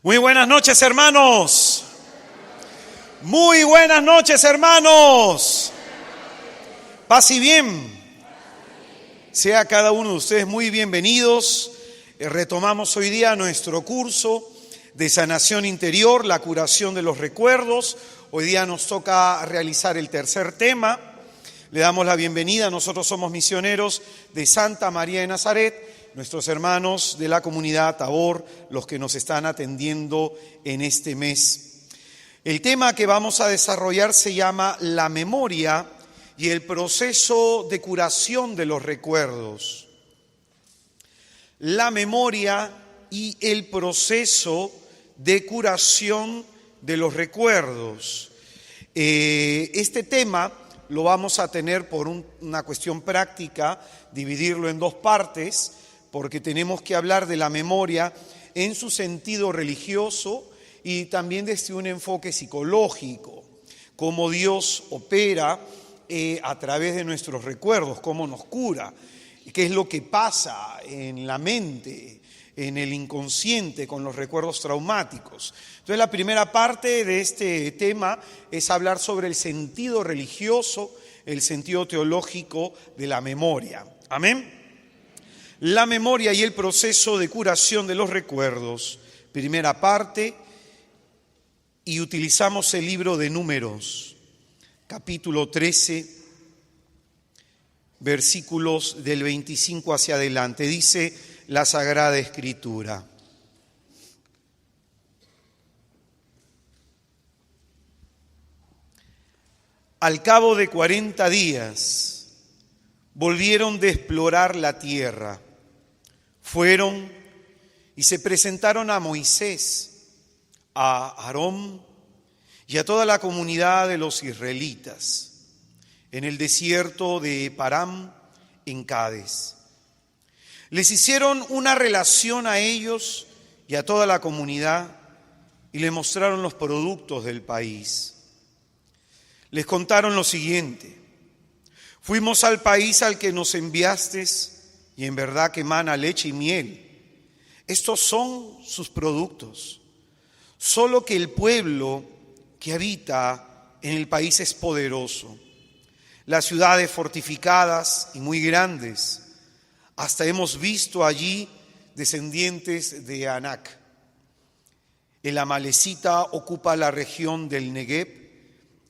Muy buenas noches, hermanos. Muy buenas noches, hermanos. Paz y bien. Sea cada uno de ustedes muy bienvenidos. Retomamos hoy día nuestro curso de sanación interior, la curación de los recuerdos. Hoy día nos toca realizar el tercer tema. Le damos la bienvenida. Nosotros somos misioneros de Santa María de Nazaret. Nuestros hermanos de la comunidad Tabor, los que nos están atendiendo en este mes. El tema que vamos a desarrollar se llama la memoria y el proceso de curación de los recuerdos. La memoria y el proceso de curación de los recuerdos. Este tema lo vamos a tener por una cuestión práctica, dividirlo en dos partes, porque tenemos que hablar de la memoria en su sentido religioso y también desde un enfoque psicológico, cómo Dios opera a través de nuestros recuerdos, cómo nos cura, qué es lo que pasa en la mente, en el inconsciente con los recuerdos traumáticos. Entonces la primera parte de este tema es hablar sobre el sentido religioso, el sentido teológico de la memoria. Amén. La memoria y el proceso de curación de los recuerdos, primera parte, y utilizamos el libro de Números, capítulo 13, versículos del 25 hacia adelante. Dice la Sagrada Escritura: Al cabo de 40 días volvieron de explorar la tierra. Fueron y se presentaron a Moisés, a Aarón y a toda la comunidad de los israelitas en el desierto de Param, en Cádiz. Les hicieron una relación a ellos y a toda la comunidad y les mostraron los productos del país. Les contaron lo siguiente: fuimos al país al que nos enviaste y en verdad que emana leche y miel. Estos son sus productos. Solo que el pueblo que habita en el país es poderoso. Las ciudades fortificadas y muy grandes. Hasta hemos visto allí descendientes de Anac. El amalecita ocupa la región del Negev.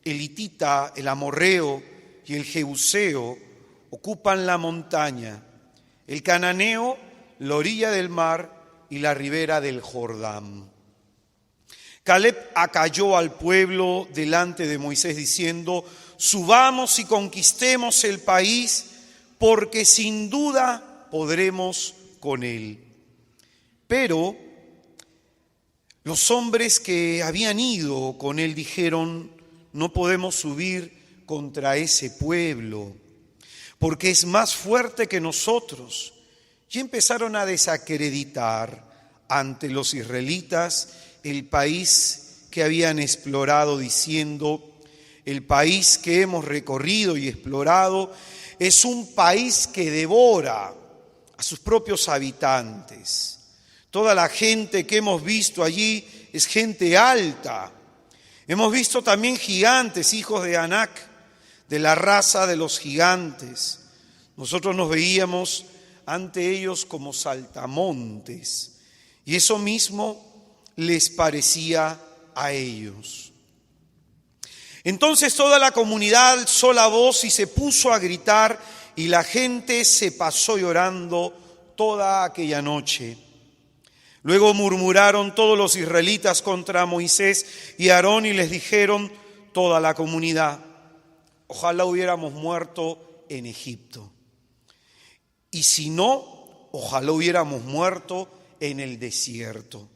El hitita, el amorreo y el jebuseo ocupan la montaña. El cananeo, la orilla del mar y la ribera del Jordán. Caleb acalló al pueblo delante de Moisés diciendo: subamos y conquistemos el país, porque sin duda podremos con él. Pero los hombres que habían ido con él dijeron: no podemos subir contra ese pueblo, porque es más fuerte que nosotros. Y empezaron a desacreditar ante los israelitas el país que habían explorado, diciendo: el país que hemos recorrido y explorado es un país que devora a sus propios habitantes. Toda la gente que hemos visto allí es gente alta. Hemos visto también gigantes, hijos de Anac, de la raza de los gigantes. Nosotros nos veíamos ante ellos como saltamontes, y eso mismo les parecía a ellos. Entonces toda la comunidad alzó la voz y se puso a gritar, y la gente se pasó llorando toda aquella noche. Luego murmuraron todos los israelitas contra Moisés y Aarón y les dijeron toda la comunidad: ojalá hubiéramos muerto en Egipto. Y si no, ojalá hubiéramos muerto en el desierto.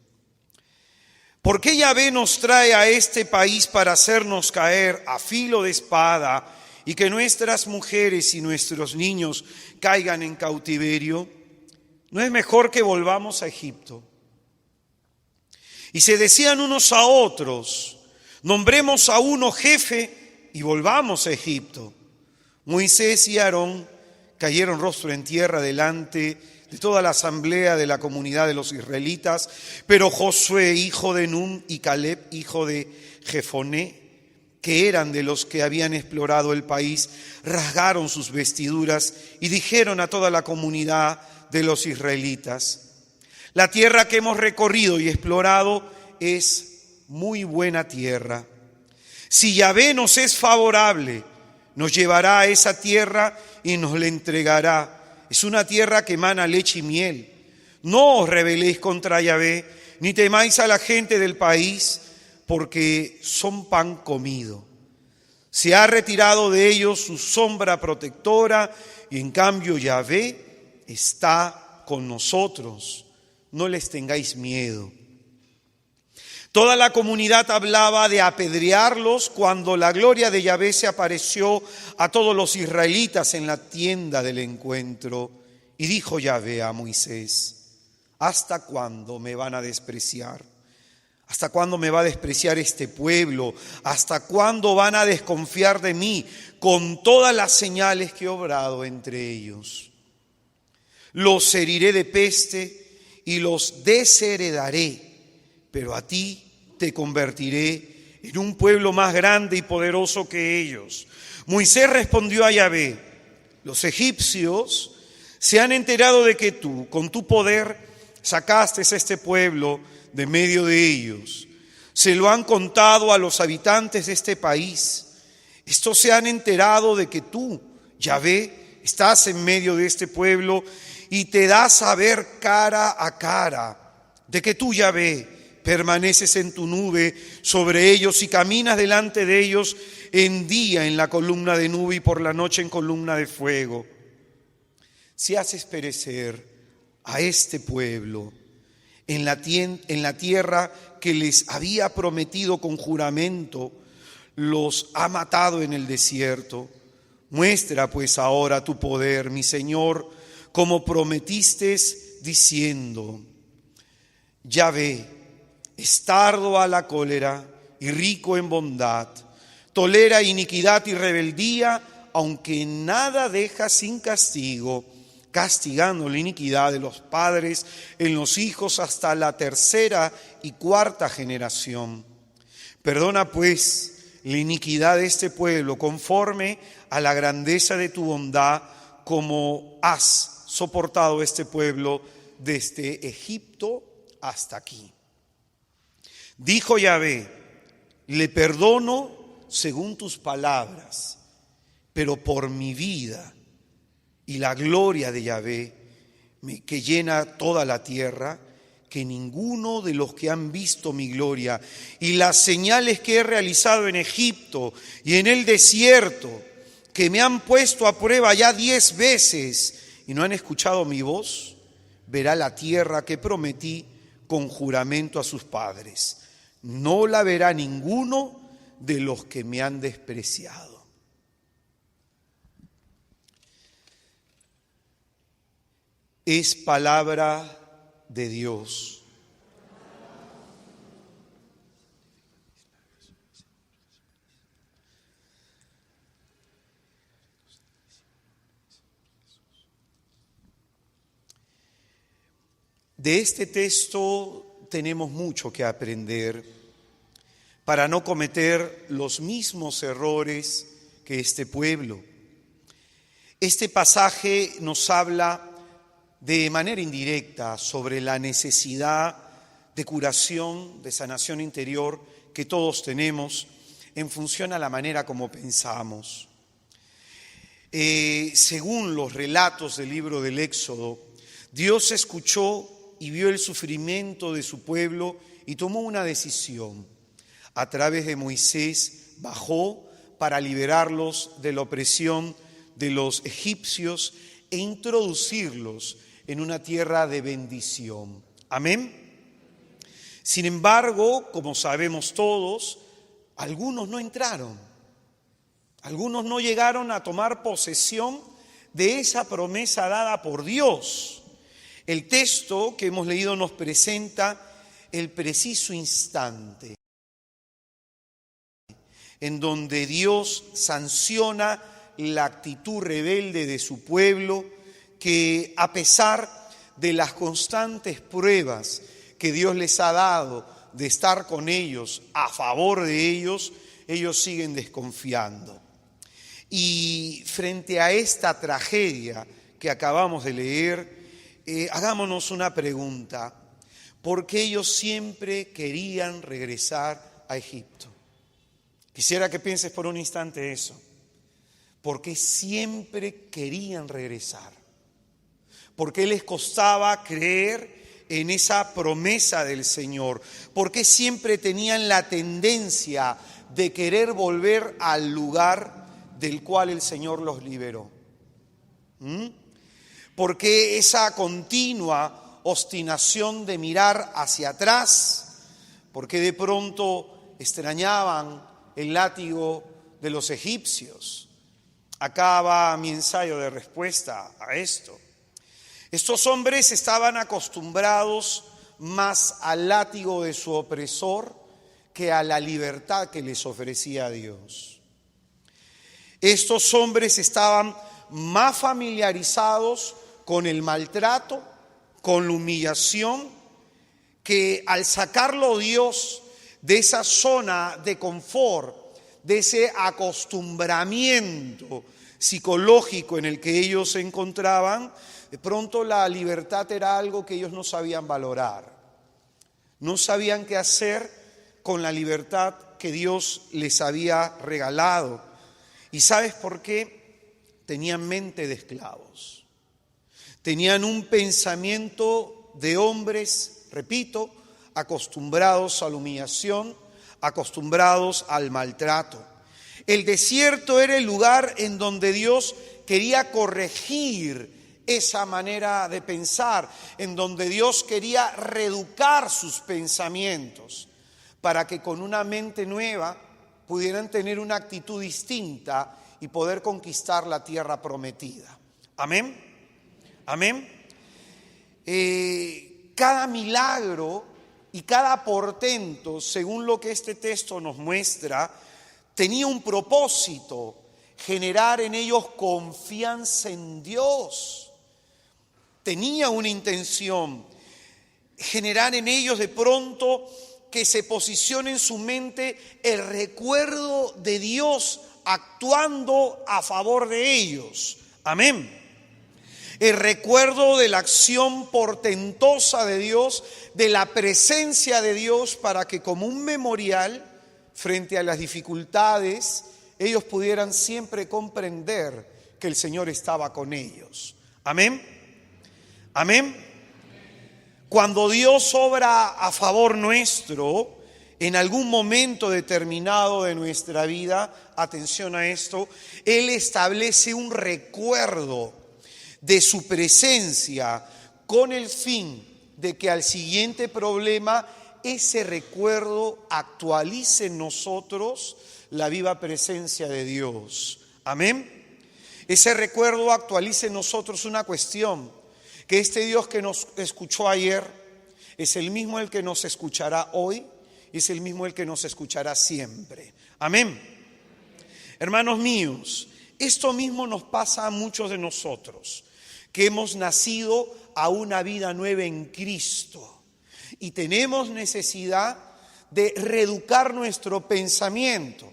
¿Por qué Yahvé nos trae a este país para hacernos caer a filo de espada y que nuestras mujeres y nuestros niños caigan en cautiverio? ¿No es mejor que volvamos a Egipto? Y se decían unos a otros: nombremos a uno jefe y volvamos a Egipto. Moisés y Aarón cayeron rostro en tierra delante de toda la asamblea de la comunidad de los israelitas. Pero Josué, hijo de Nun, y Caleb, hijo de Jefoné, que eran de los que habían explorado el país, rasgaron sus vestiduras y dijeron a toda la comunidad de los israelitas: la tierra que hemos recorrido y explorado es muy buena tierra. Si Yahvé nos es favorable, nos llevará a esa tierra y nos la entregará. Es una tierra que emana leche y miel. No os rebeléis contra Yahvé, ni temáis a la gente del país, porque son pan comido. Se ha retirado de ellos su sombra protectora, y en cambio Yahvé está con nosotros. No les tengáis miedo. Toda la comunidad hablaba de apedrearlos cuando la gloria de Yahvé se apareció a todos los israelitas en la tienda del encuentro. Y dijo Yahvé a Moisés: ¿hasta cuándo me van a despreciar? ¿Hasta cuándo me va a despreciar este pueblo? ¿Hasta cuándo van a desconfiar de mí con todas las señales que he obrado entre ellos? Los heriré de peste y los desheredaré, pero a ti te convertiré en un pueblo más grande y poderoso que ellos. Moisés respondió a Yahvé: los egipcios se han enterado de que tú, con tu poder, sacaste a este pueblo de medio de ellos. Se lo han contado a los habitantes de este país. Estos se han enterado de que tú, Yahvé, estás en medio de este pueblo y te das a ver cara a cara, de que tú, Yahvé, permaneces en tu nube sobre ellos y caminas delante de ellos en día en la columna de nube y por la noche en columna de fuego. Si haces perecer a este pueblo en la tierra que les había prometido con juramento, los ha matado en el desierto. Muestra pues ahora tu poder, mi Señor, como prometiste, diciendo: Yahvé es tardo a la cólera y rico en bondad, tolera iniquidad y rebeldía, aunque nada deja sin castigo, castigando la iniquidad de los padres en los hijos hasta la tercera y cuarta generación. Perdona pues la iniquidad de este pueblo conforme a la grandeza de tu bondad, como has soportado este pueblo desde Egipto hasta aquí. Dijo Yahvé: le perdono según tus palabras, pero por mi vida y la gloria de Yahvé, que llena toda la tierra, que ninguno de los que han visto mi gloria y las señales que he realizado en Egipto y en el desierto, que me han puesto a prueba ya 10 veces y no han escuchado mi voz, verá la tierra que prometí con juramento a sus padres. No la verá ninguno de los que me han despreciado. Es palabra de Dios. De este texto tenemos mucho que aprender para no cometer los mismos errores que este pueblo. Este pasaje nos habla de manera indirecta sobre la necesidad de curación, de sanación interior que todos tenemos en función a la manera como pensamos. Según los relatos del libro del Éxodo, Dios escuchó y vio el sufrimiento de su pueblo y tomó una decisión. A través de Moisés bajó para liberarlos de la opresión de los egipcios e introducirlos en una tierra de bendición. Amén. Sin embargo, como sabemos todos, algunos no entraron. Algunos no llegaron a tomar posesión de esa promesa dada por Dios. El texto que hemos leído nos presenta el preciso instante en donde Dios sanciona la actitud rebelde de su pueblo, que a pesar de las constantes pruebas que Dios les ha dado de estar con ellos, a favor de ellos, ellos siguen desconfiando. Y frente a esta tragedia que acabamos de leer, hagámonos una pregunta. ¿Por qué ellos siempre querían regresar a Egipto? Quisiera que pienses por un instante eso. ¿Por qué siempre querían regresar? ¿Por qué les costaba creer en esa promesa del Señor? ¿Por qué siempre tenían la tendencia de querer volver al lugar del cual el Señor los liberó? ¿Por qué esa continua obstinación de mirar hacia atrás? ¿Por qué de pronto extrañaban el látigo de los egipcios? Acá va mi ensayo de respuesta a esto. Estos hombres estaban acostumbrados más al látigo de su opresor que a la libertad que les ofrecía Dios. Estos hombres estaban más familiarizados con el maltrato, con la humillación, que al sacarlo Dios de esa zona de confort, de ese acostumbramiento psicológico en el que ellos se encontraban, de pronto la libertad era algo que ellos no sabían valorar. No sabían qué hacer con la libertad que Dios les había regalado. ¿Y sabes por qué? Tenían mente de esclavos. Tenían un pensamiento de hombres, repito, acostumbrados a la humillación, acostumbrados al maltrato. El desierto era el lugar en donde Dios quería corregir esa manera de pensar, en donde Dios quería reeducar sus pensamientos para que con una mente nueva pudieran tener una actitud distinta y poder conquistar la tierra prometida. Amén. Amén. Cada milagro y cada portento, según lo que este texto nos muestra, tenía un propósito: generar en ellos confianza en Dios. Tenía una intención: generar en ellos de pronto que se posicione en su mente el recuerdo de Dios actuando a favor de ellos. Amén. El recuerdo de la acción portentosa de Dios, de la presencia de Dios, para que como un memorial frente a las dificultades, ellos pudieran siempre comprender que el Señor estaba con ellos. Amén. Amén. Cuando Dios obra a favor nuestro, en algún momento determinado de nuestra vida, atención a esto, Él establece un recuerdo de su presencia con el fin de que al siguiente problema ese recuerdo actualice en nosotros la viva presencia de Dios. Amén. Ese recuerdo actualice en nosotros una cuestión: que este Dios que nos escuchó ayer es el mismo el que nos escuchará hoy, y es el mismo el que nos escuchará siempre. Amén. Hermanos míos, esto mismo nos pasa a muchos de nosotros, que hemos nacido a una vida nueva en Cristo y tenemos necesidad de reeducar nuestro pensamiento,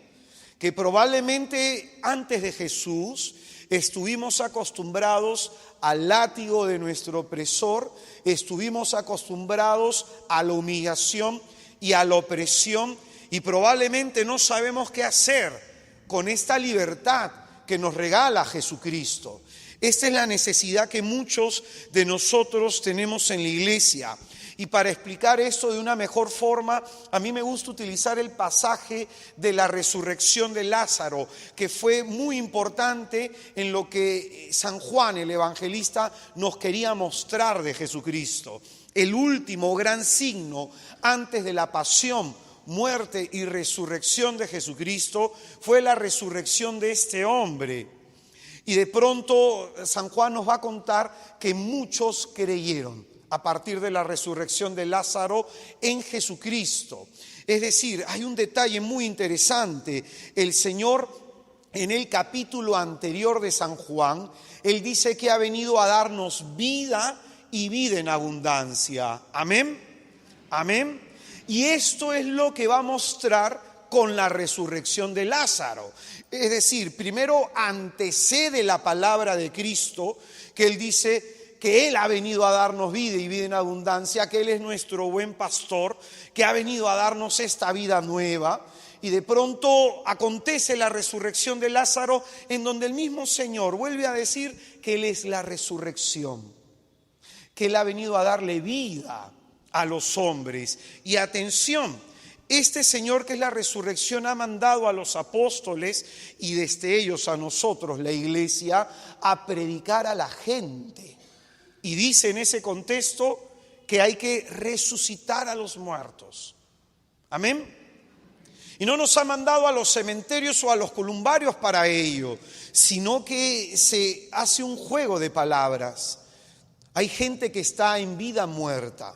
que probablemente antes de Jesús estuvimos acostumbrados al látigo de nuestro opresor, estuvimos acostumbrados a la humillación y a la opresión, y probablemente no sabemos qué hacer con esta libertad que nos regala Jesucristo. Esta es la necesidad que muchos de nosotros tenemos en la iglesia. Y para explicar esto de una mejor forma, a mí me gusta utilizar el pasaje de la resurrección de Lázaro, que fue muy importante en lo que San Juan, el evangelista, nos quería mostrar de Jesucristo. El último gran signo antes de la pasión, muerte y resurrección de Jesucristo fue la resurrección de este hombre. Y de pronto San Juan nos va a contar que muchos creyeron a partir de la resurrección de Lázaro en Jesucristo. Es decir, hay un detalle muy interesante. El Señor, en el capítulo anterior de San Juan, Él dice que ha venido a darnos vida y vida en abundancia. Amén. Amén. Y esto es lo que va a mostrar con la resurrección de Lázaro. Es decir, primero antecede la palabra de Cristo, que Él dice que Él ha venido a darnos vida y vida en abundancia, que Él es nuestro buen pastor, que ha venido a darnos esta vida nueva. Y de pronto acontece la resurrección de Lázaro, en donde el mismo Señor vuelve a decir que Él es la resurrección, que Él ha venido a darle vida a los hombres. Y atención, este Señor que es la resurrección ha mandado a los apóstoles y desde ellos a nosotros, la iglesia, a predicar a la gente. Y dice en ese contexto que hay que resucitar a los muertos. Amén. Y no nos ha mandado a los cementerios o a los columbarios para ello, sino que se hace un juego de palabras. Hay gente que está en vida muerta.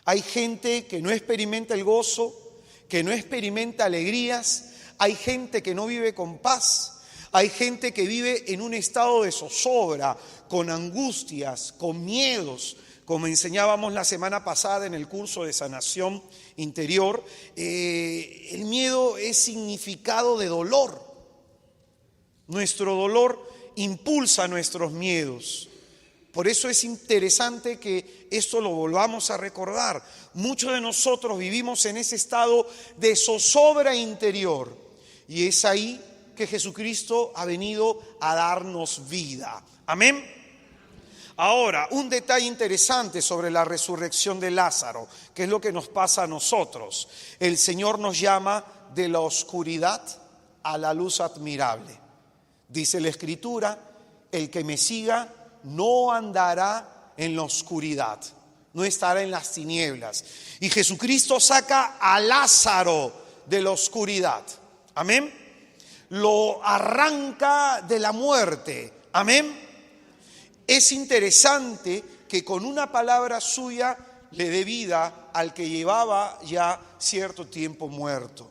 Hay gente que no experimenta el gozo, que no experimenta alegrías. Hay gente que no vive con paz. Hay gente que vive en un estado de zozobra, con angustias, con miedos. Como enseñábamos la semana pasada en el curso de sanación interior, el miedo es significado de dolor. Nuestro dolor impulsa nuestros miedos. Por eso es interesante que esto lo volvamos a recordar. Muchos de nosotros vivimos en ese estado de zozobra interior. Y es ahí que Jesucristo ha venido a darnos vida. Amén. Ahora, un detalle interesante sobre la resurrección de Lázaro, que es lo que nos pasa a nosotros. El Señor nos llama de la oscuridad a la luz admirable. Dice la Escritura, el que me siga no andará en la oscuridad, no estará en las tinieblas. Y Jesucristo saca a Lázaro de la oscuridad. Amén. Lo arranca de la muerte. Amén. Es interesante que con una palabra suya le dé vida al que llevaba ya cierto tiempo muerto.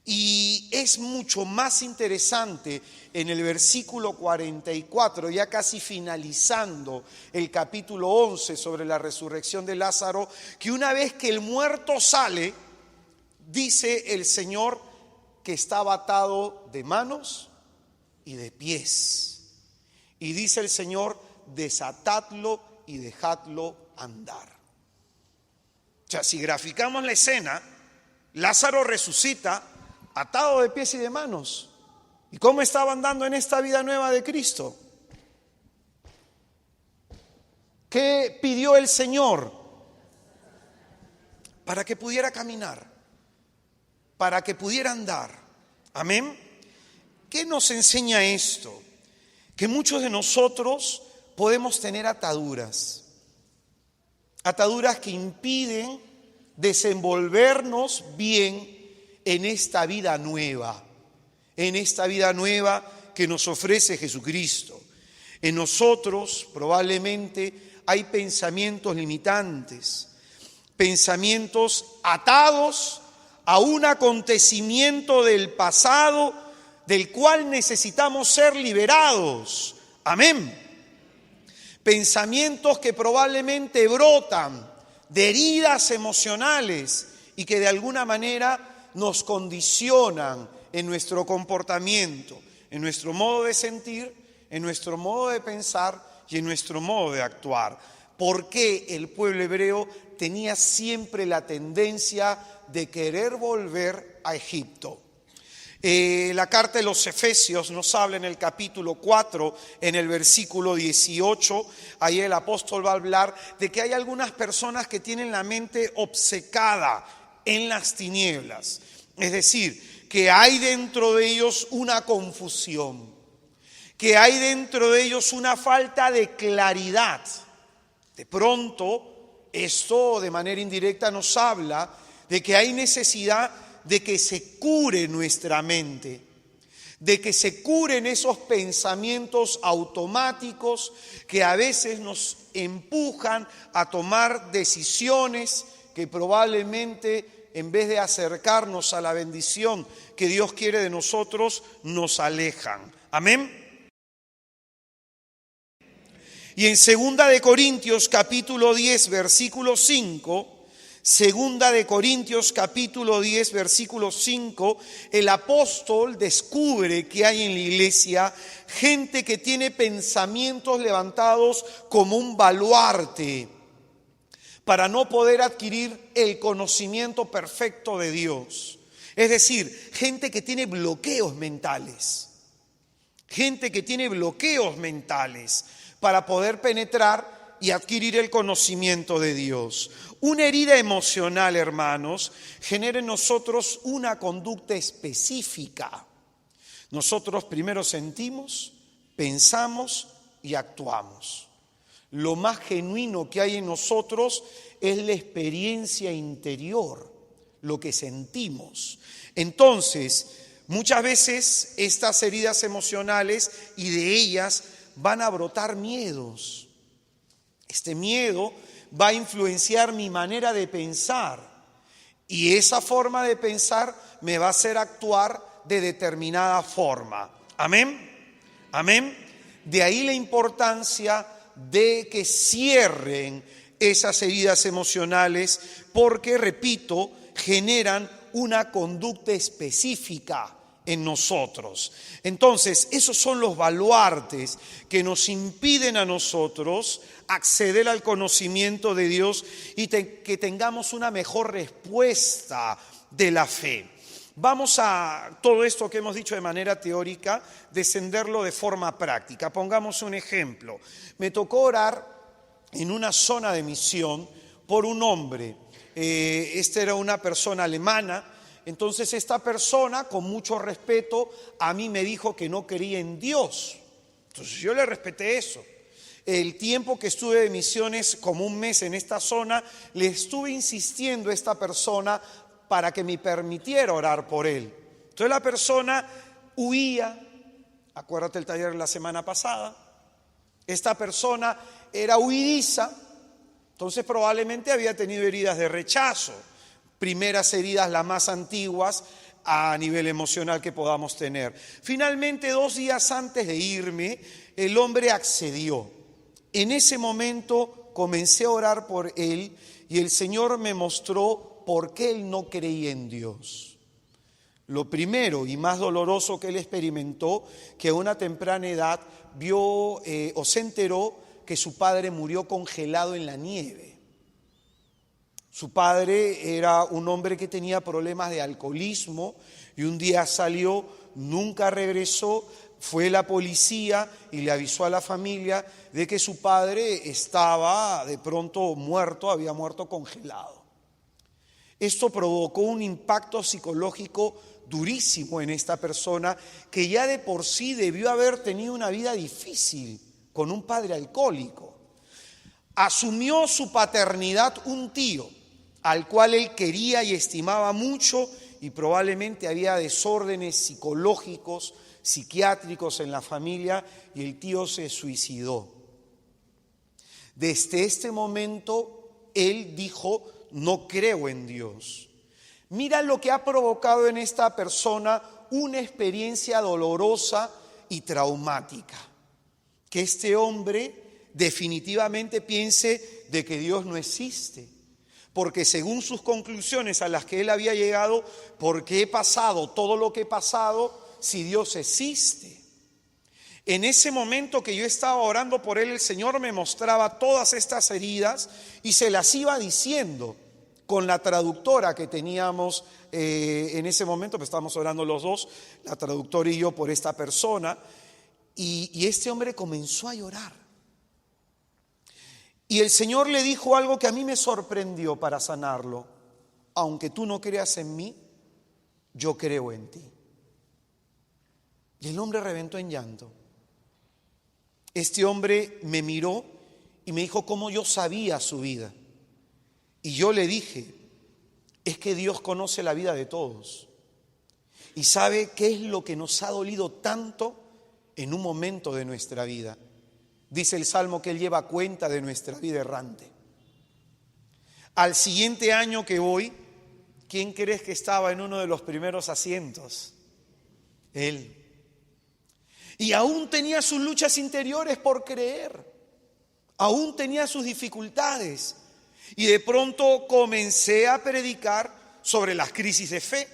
Y es mucho más interesante en el versículo 44, ya casi finalizando el capítulo 11 sobre la resurrección de Lázaro, que una vez que el muerto sale, dice el Señor que estaba atado de manos y de pies. Y dice el Señor, desatadlo y dejadlo andar. O sea, si graficamos la escena, Lázaro resucita atado de pies y de manos. ¿Y cómo estaba andando en esta vida nueva de Cristo? ¿Qué pidió el Señor? Para que pudiera caminar, para que pudiera andar. Amén. ¿Qué nos enseña esto? Que muchos de nosotros podemos tener ataduras que impiden desenvolvernos bien en esta vida nueva que nos ofrece Jesucristo. En nosotros probablemente hay pensamientos limitantes, pensamientos atados a un acontecimiento del pasado del cual necesitamos ser liberados. Amén. Pensamientos que probablemente brotan de heridas emocionales y que de alguna manera nos condicionan en nuestro comportamiento, en nuestro modo de sentir, en nuestro modo de pensar y en nuestro modo de actuar. ¿Por qué el pueblo hebreo tenía siempre la tendencia de querer volver a Egipto? La carta de los Efesios nos habla en el capítulo 4, en el versículo 18, ahí el apóstol va a hablar de que hay algunas personas que tienen la mente obcecada en las tinieblas. Es decir, que hay dentro de ellos una confusión, que hay dentro de ellos una falta de claridad. De pronto, esto de manera indirecta nos habla de que hay necesidad de que se cure nuestra mente, de que se curen esos pensamientos automáticos que a veces nos empujan a tomar decisiones que probablemente en vez de acercarnos a la bendición que Dios quiere de nosotros, nos alejan. Amén. Y en 2 capítulo 10, versículo 5, Segunda de Corintios capítulo 10, versículo 5, el apóstol descubre que hay en la iglesia gente que tiene pensamientos levantados como un baluarte para no poder adquirir el conocimiento perfecto de Dios. Es decir, gente que tiene bloqueos mentales. Gente que tiene bloqueos mentales para poder penetrar y adquirir el conocimiento de Dios. Una herida emocional, hermanos, genera en nosotros una conducta específica. Nosotros primero sentimos, pensamos y actuamos. Lo más genuino que hay en nosotros es la experiencia interior, lo que sentimos. Entonces, muchas veces estas heridas emocionales y de ellas van a brotar miedos. Este miedo va a influenciar mi manera de pensar y esa forma de pensar me va a hacer actuar de determinada forma. Amén. Amén. De ahí la importancia de que cierren esas heridas emocionales porque, repito, generan una conducta específica en nosotros. Entonces, esos son los baluartes que nos impiden a nosotros acceder al conocimiento de Dios y que tengamos una mejor respuesta de la fe. Vamos a todo esto que hemos dicho de manera teórica, descenderlo de forma práctica. Pongamos un ejemplo. Me tocó orar en una zona de misión por un hombre. Esta era una persona alemana. Entonces esta persona, con mucho respeto, a mí me dijo que no creía en Dios. Entonces yo le respeté eso. El tiempo que estuve de misiones, como un mes en esta zona, le estuve insistiendo a esta persona para que me permitiera orar por él. Entonces la persona huía, acuérdate el taller de la semana pasada, esta persona era huidiza, entonces probablemente había tenido heridas de rechazo, primeras heridas las más antiguas a nivel emocional que podamos tener. Finalmente, 2 días antes de irme, el hombre accedió. En ese momento comencé a orar por él y el Señor me mostró por qué él no creía en Dios. Lo primero y más doloroso que él experimentó, que a una temprana edad vio o se enteró que su padre murió congelado en la nieve. Su padre era un hombre que tenía problemas de alcoholismo y un día salió, nunca regresó, fue la policía y le avisó a la familia de que su padre estaba de pronto muerto, había muerto congelado. Esto provocó un impacto psicológico durísimo en esta persona que ya de por sí debió haber tenido una vida difícil con un padre alcohólico. Asumió su paternidad un tío al cual él quería y estimaba mucho y probablemente había desórdenes psicológicos, psiquiátricos en la familia y el tío se suicidó. Desde este momento él dijo: no creo en Dios. Mira lo que ha provocado en esta persona una experiencia dolorosa y traumática. Que este hombre definitivamente piense de que Dios no existe. Porque según sus conclusiones a las que él había llegado, ¿por qué he pasado todo lo que he pasado si Dios existe? En ese momento que yo estaba orando por él, el Señor me mostraba todas estas heridas y se las iba diciendo con la traductora que teníamos en ese momento, pues estábamos orando los dos, la traductora y yo, por esta persona, y este hombre comenzó a llorar. Y el Señor le dijo algo que a mí me sorprendió para sanarlo: aunque tú no creas en mí, yo creo en ti. Y el hombre reventó en llanto. Este hombre me miró y me dijo cómo yo sabía su vida. Y yo le dije: es que Dios conoce la vida de todos y sabe qué es lo que nos ha dolido tanto en un momento de nuestra vida. Dice el Salmo que Él lleva cuenta de nuestra vida errante. Al siguiente año que voy, ¿quién crees que estaba en uno de los primeros asientos? Él. Y aún tenía sus luchas interiores por creer. Aún tenía sus dificultades. Y de pronto comencé a predicar sobre las crisis de fe,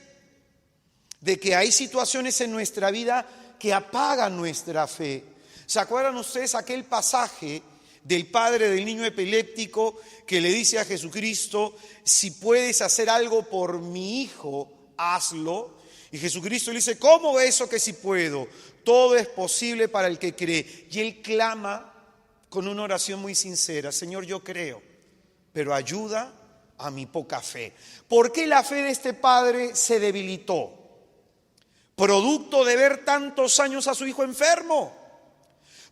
de que hay situaciones en nuestra vida que apagan nuestra fe. ¿Se acuerdan ustedes aquel pasaje del padre del niño epiléptico que le dice a Jesucristo: si puedes hacer algo por mi hijo, hazlo? Y Jesucristo le dice: ¿cómo eso que si puedo? Todo es posible para el que cree. Y él clama con una oración muy sincera: Señor, yo creo, pero ayuda a mi poca fe. ¿Por qué la fe de este padre se debilitó? Producto de ver tantos años a su hijo enfermo.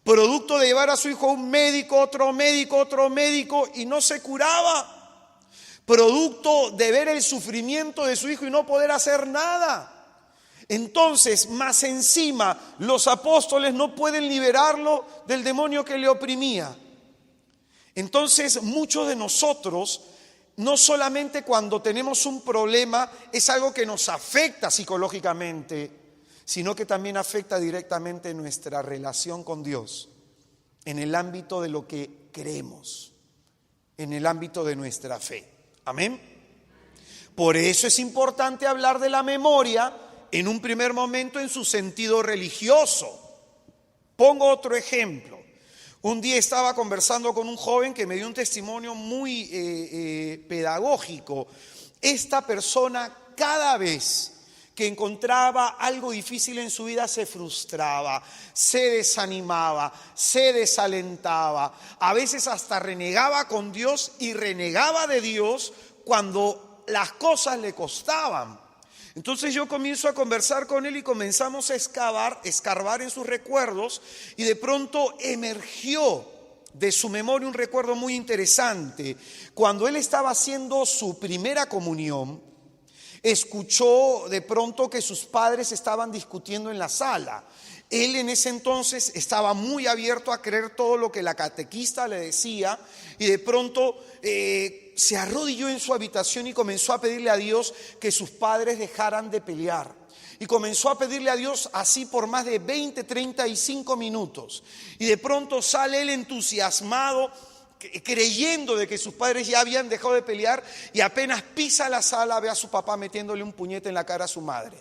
Producto de llevar a su hijo a un médico, otro médico y no se curaba. Producto de ver el sufrimiento de su hijo y no poder hacer nada. Entonces, más encima, los apóstoles no pueden liberarlo del demonio que le oprimía. Entonces, muchos de nosotros, no solamente cuando tenemos un problema, es algo que nos afecta psicológicamente, sino que también afecta directamente nuestra relación con Dios, en el ámbito de lo que creemos, en el ámbito de nuestra fe. Amén. Por eso es importante hablar de la memoria en un primer momento en su sentido religioso. Pongo otro ejemplo. Un día estaba conversando con un joven que me dio un testimonio muy pedagógico. Esta persona, cada vez que encontraba algo difícil en su vida, se frustraba, se desanimaba, se desalentaba, a veces hasta renegaba con Dios y renegaba de Dios cuando las cosas le costaban. Entonces yo comienzo a conversar con él y comenzamos a escarbar en sus recuerdos, y de pronto emergió de su memoria un recuerdo muy interesante. Cuando él estaba haciendo su primera comunión, escuchó de pronto que sus padres estaban discutiendo en la sala. Él en ese entonces estaba muy abierto a creer todo lo que la catequista le decía, y de pronto se arrodilló en su habitación y comenzó a pedirle a Dios que sus padres dejaran de pelear. Y comenzó a pedirle a Dios así por más de 20, 35 minutos. Y de pronto sale él entusiasmado, creyendo de que sus padres ya habían dejado de pelear, y apenas pisa la sala ve a su papá metiéndole un puñete en la cara a su madre.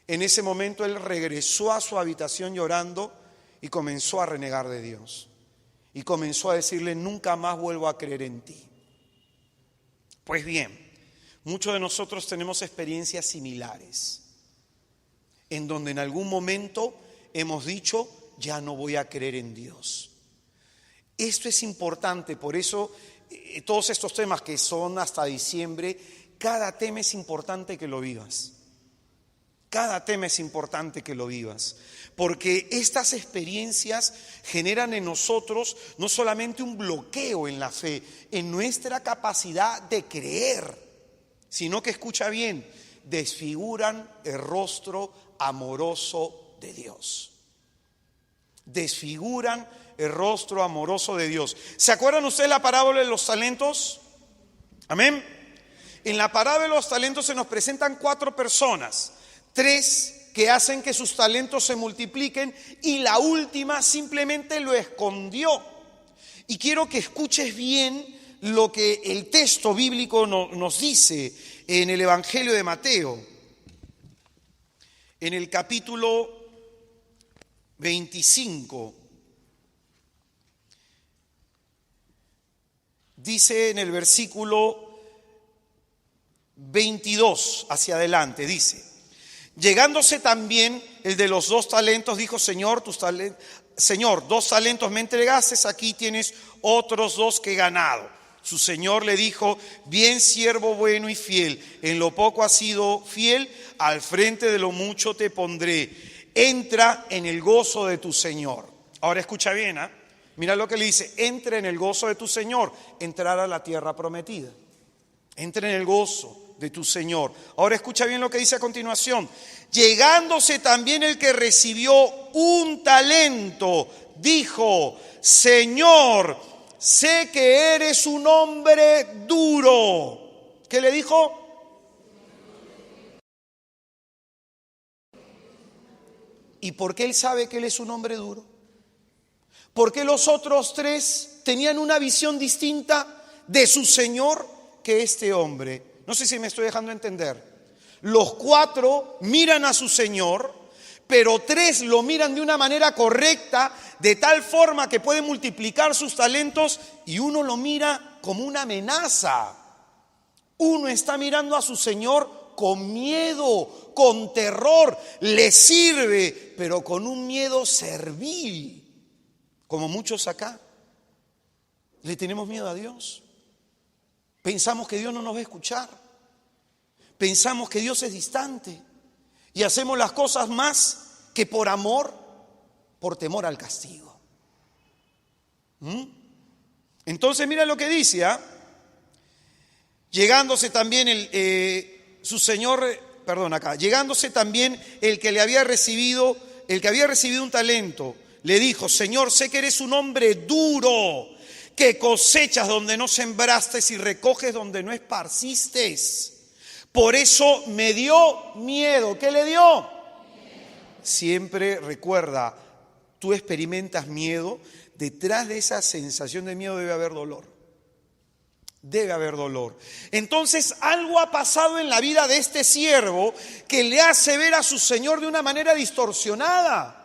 En ese momento él regresó a su habitación llorando y comenzó a renegar de Dios. Y comenzó a decirle: nunca más vuelvo a creer en ti. Pues bien, muchos de nosotros tenemos experiencias similares, en donde en algún momento hemos dicho: ya no voy a creer en Dios. Esto es importante, por eso todos estos temas que son hasta diciembre, cada tema es importante que lo vivas. Cada tema es importante que lo vivas, porque estas experiencias generan en nosotros no solamente un bloqueo en la fe, en nuestra capacidad de creer, sino que, escucha bien, desfiguran el rostro amoroso de Dios. Desfiguran el rostro amoroso de Dios. ¿Se acuerdan ustedes la parábola de los talentos? Amén. En la parábola de los talentos se nos presentan 4 personas. 3 que hacen que sus talentos se multipliquen, y la última simplemente lo escondió. Y quiero que escuches bien lo que el texto bíblico nos dice en el Evangelio de Mateo, en el capítulo 25. Dice en el versículo 22 hacia adelante, dice: llegándose también el de los 2 talentos, dijo: Señor, 2 talentos me entregaste, aquí tienes otros 2 que he ganado. Su señor le dijo: bien, siervo bueno y fiel, en lo poco has sido fiel, al frente de lo mucho te pondré, entra en el gozo de tu señor. Ahora escucha bien, mira lo que le dice: entra en el gozo de tu señor, entrar a la tierra prometida. Entra en el gozo de tu Señor. Ahora escucha bien lo que dice a continuación: llegándose también el que recibió un talento, dijo: Señor, sé que eres un hombre duro. ¿Qué le dijo? ¿Y por qué él sabe que él es un hombre duro? ¿Por qué los otros 3 tenían una visión distinta de su Señor que este hombre? No sé si me estoy dejando entender. Los 4 miran a su Señor, pero 3 lo miran de una manera correcta, de tal forma que puede multiplicar sus talentos, y uno lo mira como una amenaza. Uno está mirando a su Señor con miedo, con terror, le sirve, pero con un miedo servil. Como muchos acá, le tenemos miedo a Dios. Pensamos que Dios no nos va a escuchar. Pensamos que Dios es distante. Y hacemos las cosas más que por amor, por temor al castigo. Entonces mira lo que dice, llegándose también llegándose también el que había recibido un talento, le dijo: Señor, sé que eres un hombre duro, que cosechas donde no sembraste y recoges donde no esparciste. Por eso me dio miedo. ¿Qué le dio? Siempre recuerda, tú experimentas miedo, detrás de esa sensación de miedo debe haber dolor. Debe haber dolor. Entonces algo ha pasado en la vida de este siervo que le hace ver a su Señor de una manera distorsionada.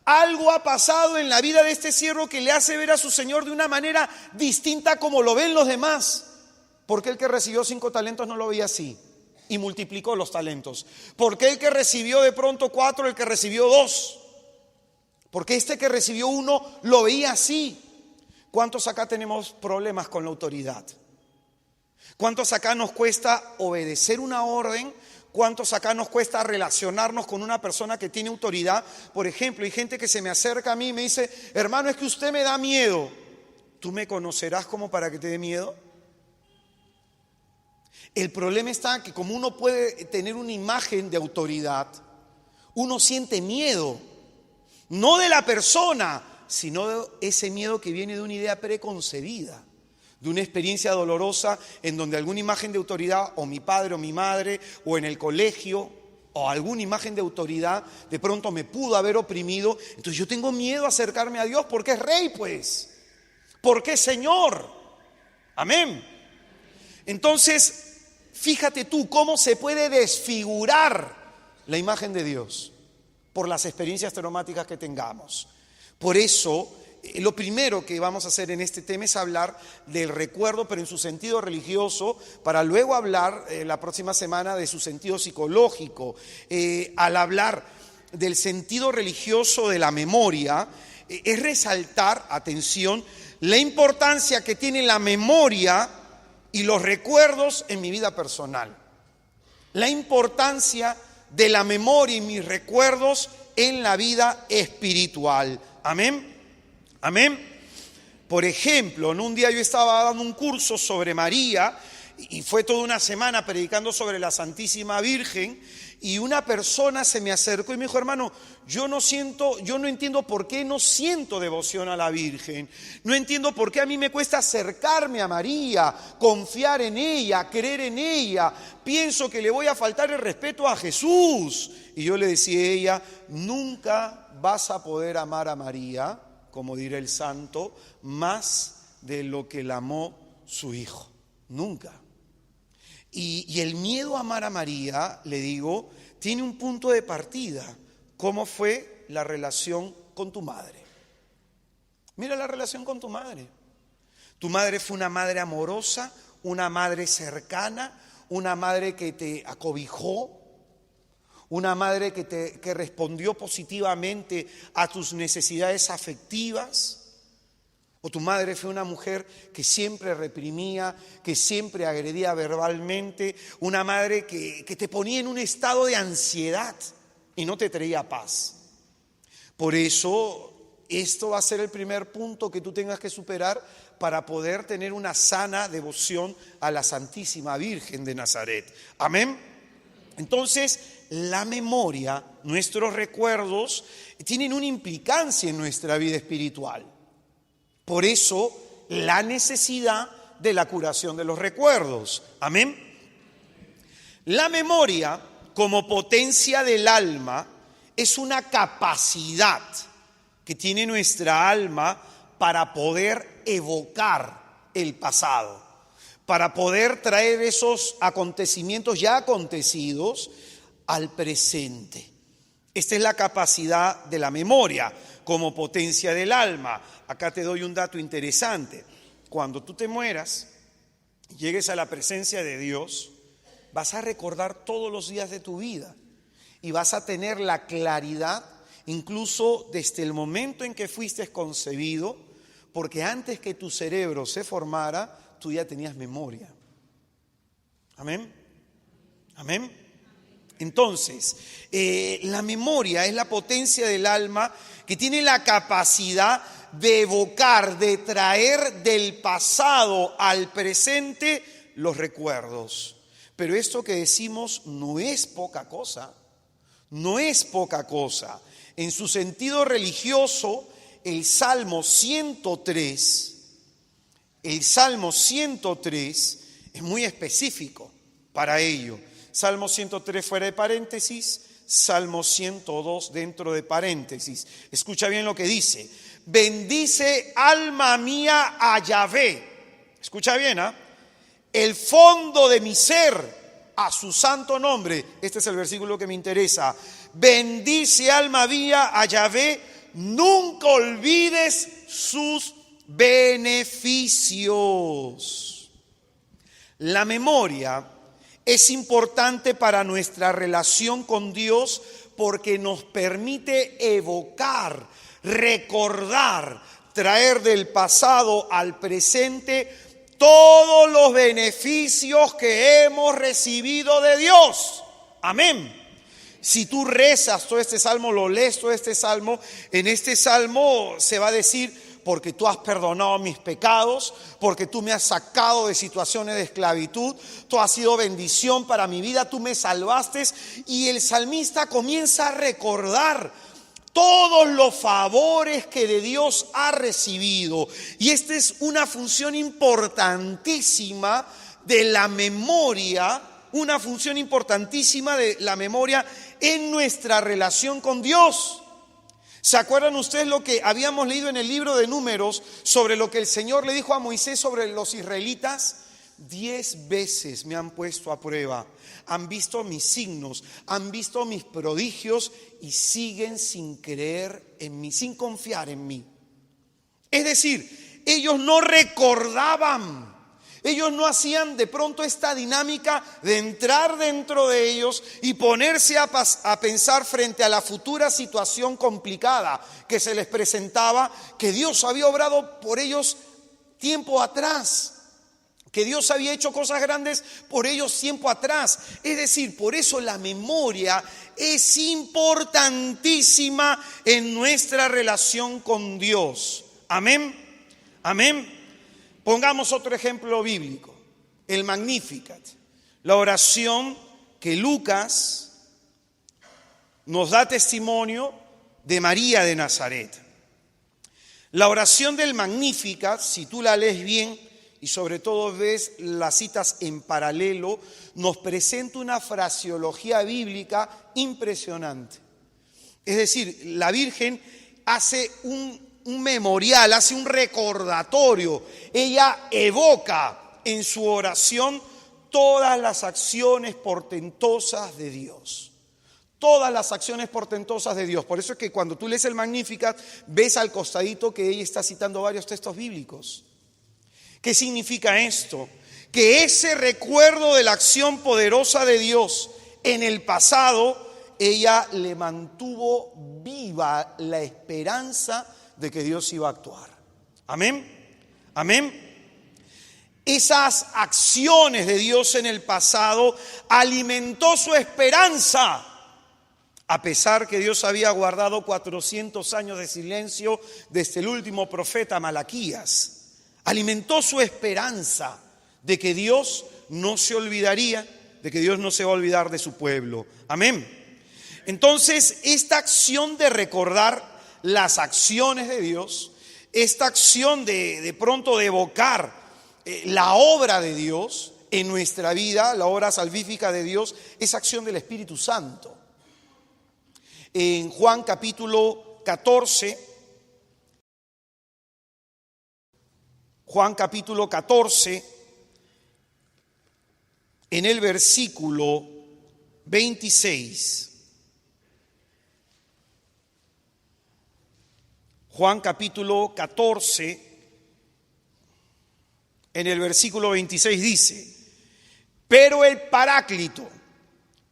Algo ha pasado en la vida de este siervo que le hace ver a su Señor de una manera distinta como lo ven los demás. Porque el que recibió 5 talentos no lo veía así y multiplicó los talentos. Porque el que recibió de pronto 4, el que recibió 2. Porque este que recibió 1 lo veía así. ¿Cuántos acá tenemos problemas con la autoridad? ¿Cuántos acá nos cuesta obedecer una orden? ¿Cuántos acá nos cuesta relacionarnos con una persona que tiene autoridad? Por ejemplo, hay gente que se me acerca a mí y me dice: hermano, es que usted me da miedo. ¿Tú me conocerás como para que te dé miedo? El problema está que como uno puede tener una imagen de autoridad, uno siente miedo, no de la persona, sino de ese miedo que viene de una idea preconcebida, de una experiencia dolorosa en donde alguna imagen de autoridad, o mi padre o mi madre, o en el colegio, o alguna imagen de autoridad, de pronto me pudo haber oprimido. Entonces yo tengo miedo a acercarme a Dios porque es Rey, pues, porque es Señor. Amén. Entonces, fíjate tú cómo se puede desfigurar la imagen de Dios por las experiencias traumáticas que tengamos. Por eso, lo primero que vamos a hacer en este tema es hablar del recuerdo, pero en su sentido religioso, para luego hablar la próxima semana de su sentido psicológico. Al hablar del sentido religioso de la memoria, es resaltar, atención, la importancia que tiene la memoria y los recuerdos en mi vida personal. La importancia de la memoria y mis recuerdos en la vida espiritual. Amén. Amén. Por ejemplo, en un día yo estaba dando un curso sobre María y fue toda una semana predicando sobre la Santísima Virgen, y una persona se me acercó y me dijo: hermano, yo no entiendo por qué no siento devoción a la Virgen, no entiendo por qué a mí me cuesta acercarme a María, confiar en ella, creer en ella, pienso que le voy a faltar el respeto a Jesús. Y yo le decía a ella: nunca vas a poder amar a María, como dirá el santo, más de lo que la amó su hijo. Nunca. Y el miedo a amar a María, le digo, tiene un punto de partida. ¿Cómo fue la relación con tu madre? Mira la relación con tu madre. Tu madre fue una madre amorosa, una madre cercana, una madre que te acobijó, una madre que respondió positivamente a tus necesidades afectivas. O tu madre fue una mujer que siempre reprimía, que siempre agredía verbalmente, una madre que te ponía en un estado de ansiedad y no te traía paz. Por eso, esto va a ser el primer punto que tú tengas que superar para poder tener una sana devoción a la Santísima Virgen de Nazaret. Amén. Entonces, la memoria, nuestros recuerdos, tienen una implicancia en nuestra vida espiritual. Por eso, la necesidad de la curación de los recuerdos. Amén. La memoria, como potencia del alma, es una capacidad que tiene nuestra alma para poder evocar el pasado, para poder traer esos acontecimientos ya acontecidos al presente. Esta es la capacidad de la memoria como potencia del alma. Acá te doy un dato interesante. Cuando tú te mueras, llegues a la presencia de Dios, vas a recordar todos los días de tu vida y vas a tener la claridad, incluso desde el momento en que fuiste concebido, porque antes que tu cerebro se formara, tú ya tenías memoria. Amén. Amén. Entonces, la memoria es la potencia del alma que tiene la capacidad de evocar, de traer del pasado al presente los recuerdos. Pero esto que decimos no es poca cosa, no es poca cosa. En su sentido religioso, el Salmo 103 es muy específico para ello. Salmo 103 fuera de paréntesis, Salmo 102 dentro de paréntesis. Escucha bien lo que dice. Bendice alma mía a Yahvé. Escucha bien, el fondo de mi ser a su santo nombre. Este es el versículo que me interesa. Bendice alma mía a Yahvé, nunca olvides sus beneficios. La memoria es importante para nuestra relación con Dios porque nos permite evocar, recordar, traer del pasado al presente todos los beneficios que hemos recibido de Dios. Amén. Si tú rezas todo este salmo, lo lees todo este salmo, en este salmo se va a decir: porque tú has perdonado mis pecados, porque tú me has sacado de situaciones de esclavitud, tú has sido bendición para mi vida, tú me salvaste. Y el salmista comienza a recordar todos los favores que de Dios ha recibido. Y esta es una función importantísima de la memoria, una función importantísima de la memoria en nuestra relación con Dios. ¿Se acuerdan ustedes lo que habíamos leído en el libro de Números sobre lo que el Señor le dijo a Moisés sobre los israelitas? 10 veces me han puesto a prueba, han visto mis signos, han visto mis prodigios y siguen sin creer en mí, sin confiar en mí. Es decir, ellos no recordaban. Ellos no hacían de pronto esta dinámica de entrar dentro de ellos y ponerse a pensar frente a la futura situación complicada que se les presentaba, que Dios había obrado por ellos tiempo atrás, que Dios había hecho cosas grandes por ellos tiempo atrás. Es decir, por eso la memoria es importantísima en nuestra relación con Dios. Amén. Amén. Pongamos otro ejemplo bíblico, el Magnificat, la oración que Lucas nos da testimonio de María de Nazaret. La oración del Magnificat, si tú la lees bien y sobre todo ves las citas en paralelo, nos presenta una fraseología bíblica impresionante. Es decir, la Virgen hace un memorial, hace un recordatorio. Ella evoca en su oración todas las acciones portentosas de Dios. Todas las acciones portentosas de Dios. Por eso es que cuando tú lees el Magnificat, ves al costadito que ella está citando varios textos bíblicos. ¿Qué significa esto? Que ese recuerdo de la acción poderosa de Dios en el pasado, ella le mantuvo viva la esperanza de que Dios iba a actuar. Amén. Amén. Esas acciones de Dios en el pasado alimentó su esperanza, a pesar que Dios había guardado 400 años de silencio desde el último profeta Malaquías. Alimentó su esperanza de que Dios no se olvidaría, de que Dios no se va a olvidar de su pueblo. Amén. Entonces, esta acción de recordar las acciones de Dios, esta acción de pronto de evocar la obra de Dios en nuestra vida, la obra salvífica de Dios, es acción del Espíritu Santo. En Juan capítulo 14, Juan capítulo 14, en el versículo 26. Juan capítulo 14, en el versículo 26 dice: pero el Paráclito,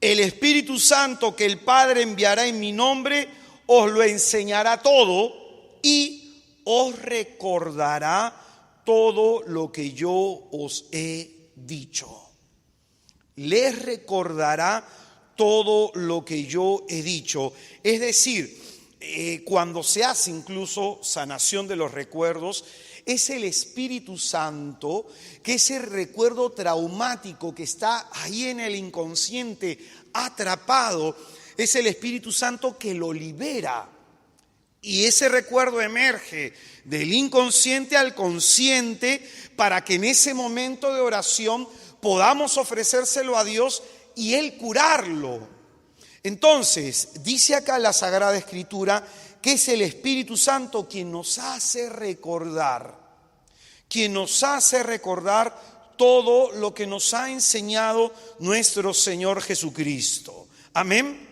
el Espíritu Santo que el Padre enviará en mi nombre, os lo enseñará todo y os recordará todo lo que yo os he dicho. Les recordará todo lo que yo he dicho. Es decir, cuando se hace incluso sanación de los recuerdos, es el Espíritu Santo que ese recuerdo traumático que está ahí en el inconsciente atrapado, es el Espíritu Santo que lo libera. Y ese recuerdo emerge del inconsciente al consciente para que en ese momento de oración podamos ofrecérselo a Dios y Él curarlo. Entonces, dice acá la Sagrada Escritura que es el Espíritu Santo quien nos hace recordar todo lo que nos ha enseñado nuestro Señor Jesucristo. Amén.